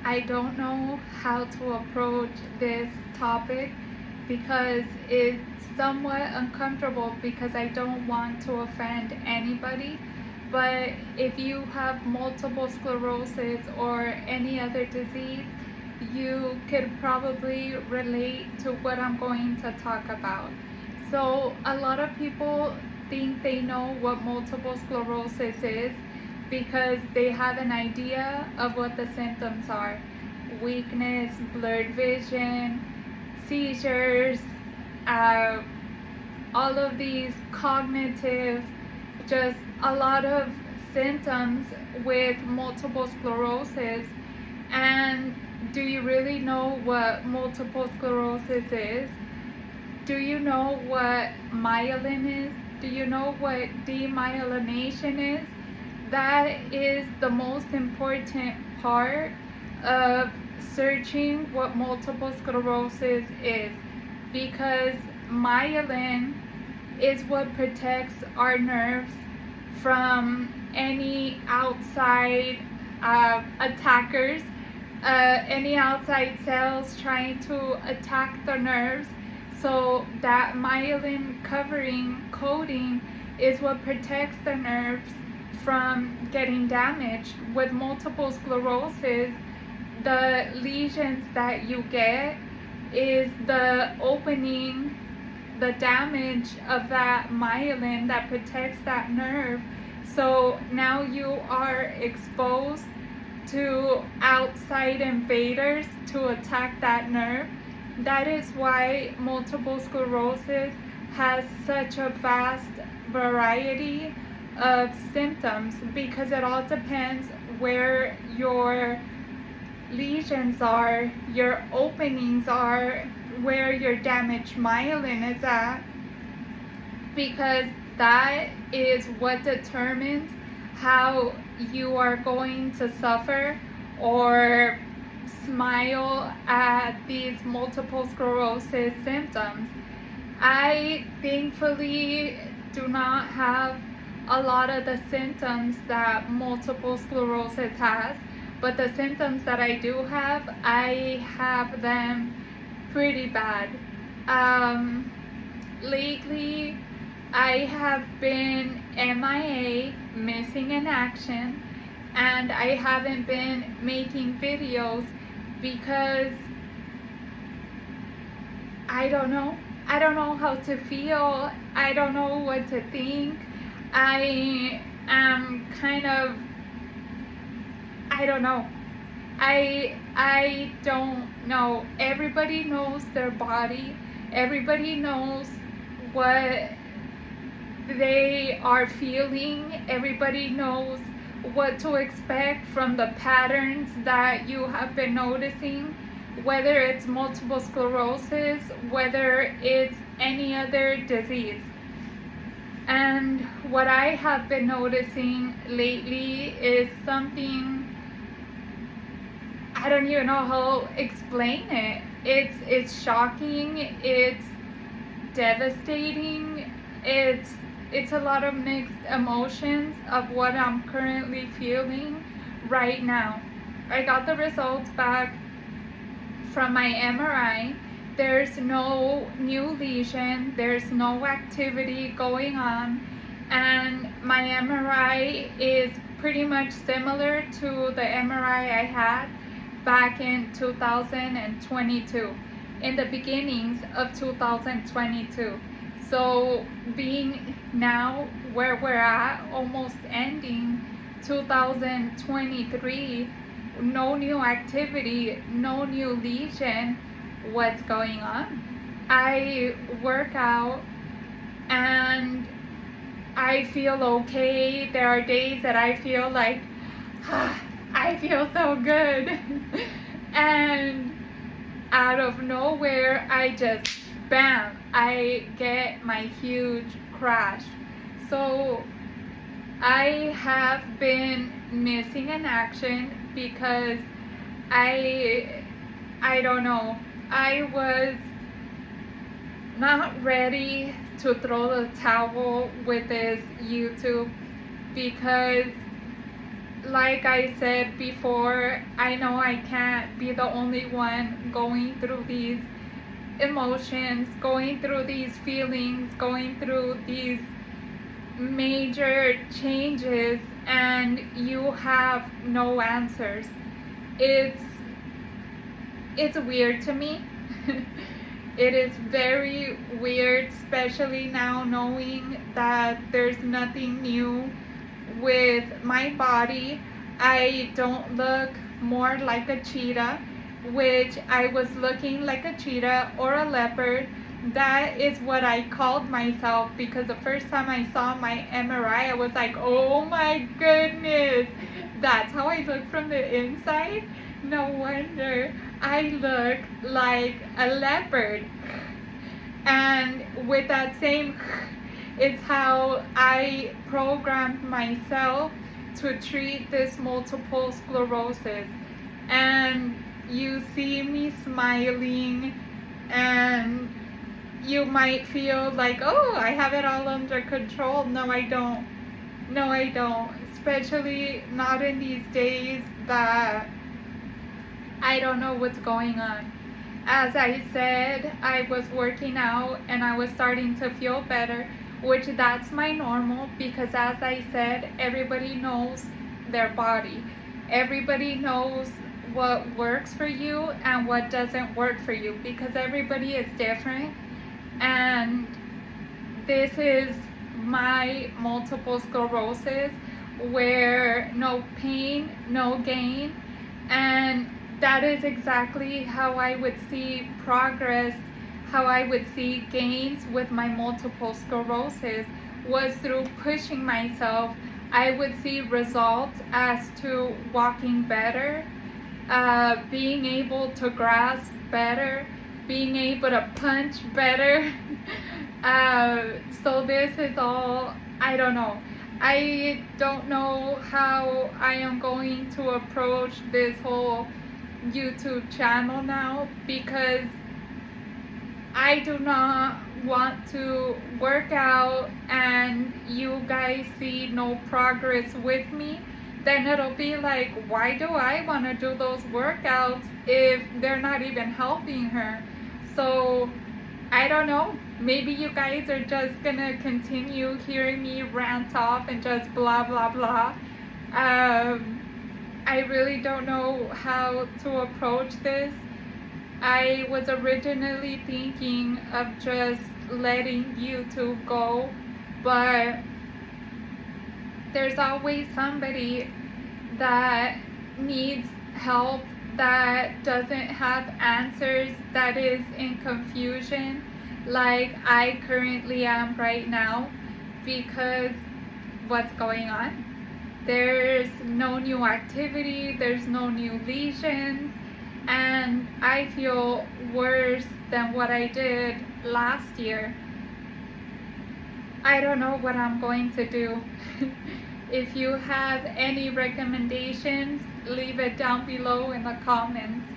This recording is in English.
I don't know how to approach this topic because it's somewhat uncomfortable because I don't want to offend anybody. But if you have multiple sclerosis or any other disease, you could probably relate to what I'm going to talk about. So, a lot of people think they know what multiple sclerosis is because they have an idea of what the symptoms are: weakness, blurred vision, seizures, uh, all of these cognitive, just a lot of symptoms with multiple sclerosis. And do you really know what multiple sclerosis is? Do you know what myelin is? Do you know what demyelination is? That is the most important part of searching what multiple sclerosis is, because myelin is what protects our nerves from any outside attackers, any outside cells trying to attack the nerves. So that myelin covering coating is what protects the nerves from getting damaged. With multiple sclerosis, the lesions that you get is the opening, the damage of that myelin that protects that nerve. So now you are exposed to outside invaders to attack that nerve. That is why multiple sclerosis has such a vast variety of symptoms, because it all depends where your lesions are, your openings are, where your damaged myelin is at, because that is what determines how you are going to suffer or smile at these multiple sclerosis symptoms. I thankfully do not have a lot of the symptoms that multiple sclerosis has, but the symptoms that I do have, I have them pretty bad. Lately, I have been MIA, missing in action, and I haven't been making videos because I don't know. I don't know how to feel. I don't know what to think. I am kind of, I don't know. I don't know. Everybody knows their body. Everybody knows what they are feeling. Everybody knows what to expect from the patterns that you have been noticing, whether it's multiple sclerosis, whether it's any other disease. And what I have been noticing lately is something, I don't even know how to explain it. It's shocking, it's devastating, it's a lot of mixed emotions of what I'm currently feeling right now. I got the results back from my MRI. There's no new lesion, there's no activity going on, and my MRI is pretty much similar to the MRI I had back in 2022, in the beginnings of 2022. So being now where we're at, almost ending 2023, no new activity, no new lesion, what's going on? I work out and I feel okay. There are days that I feel like, I feel so good. And out of nowhere, I just, bam, I get my huge crash. So I have been missing in action because I don't know. I was not ready to throw the towel with this YouTube because like I said before, I know I can't be the only one going through these emotions, going through these feelings, going through these major changes, and you have no answers. It's it's weird to me. It is very weird, especially now knowing that there's nothing new with my body. I don't look more like a cheetah, which I was looking like a cheetah or a leopard. That is what I called myself, because the first time I saw my MRI, I was like, oh my goodness, that's how I look from the inside? No wonder I look like a leopard. And with that same, it's how I programmed myself to treat this multiple sclerosis. And you see me smiling, and you might feel like, oh, I have it all under control. No, I don't. No, I don't. Especially not in these days that I don't know what's going on. As I said, I was working out and I was starting to feel better, which that's my normal, because as I said, everybody knows their body. Everybody knows what works for you and what doesn't work for you, because everybody is different. And this is my multiple sclerosis, where no pain, no gain. And that is exactly how I would see progress, how I would see gains with my multiple sclerosis, was through pushing myself. I would see results as to walking better, being able to grasp better, being able to punch better. So this is all, I don't know. I don't know how I am going to approach this whole YouTube channel now, because I do not want to work out and you guys see no progress with me. Then it'll be like, why do I want to do those workouts if they're not even helping her? So I don't know. Maybe you guys are just gonna continue hearing me rant off and just blah blah blah. I really don't know how to approach this. I was originally thinking of just letting YouTube go, but there's always somebody that needs help, that doesn't have answers, that is in confusion, like I currently am right now, because what's going on? There's no new activity, there's no new lesions, and I feel worse than what I did last year. I don't know what I'm going to do. If you have any recommendations, leave it down below in the comments.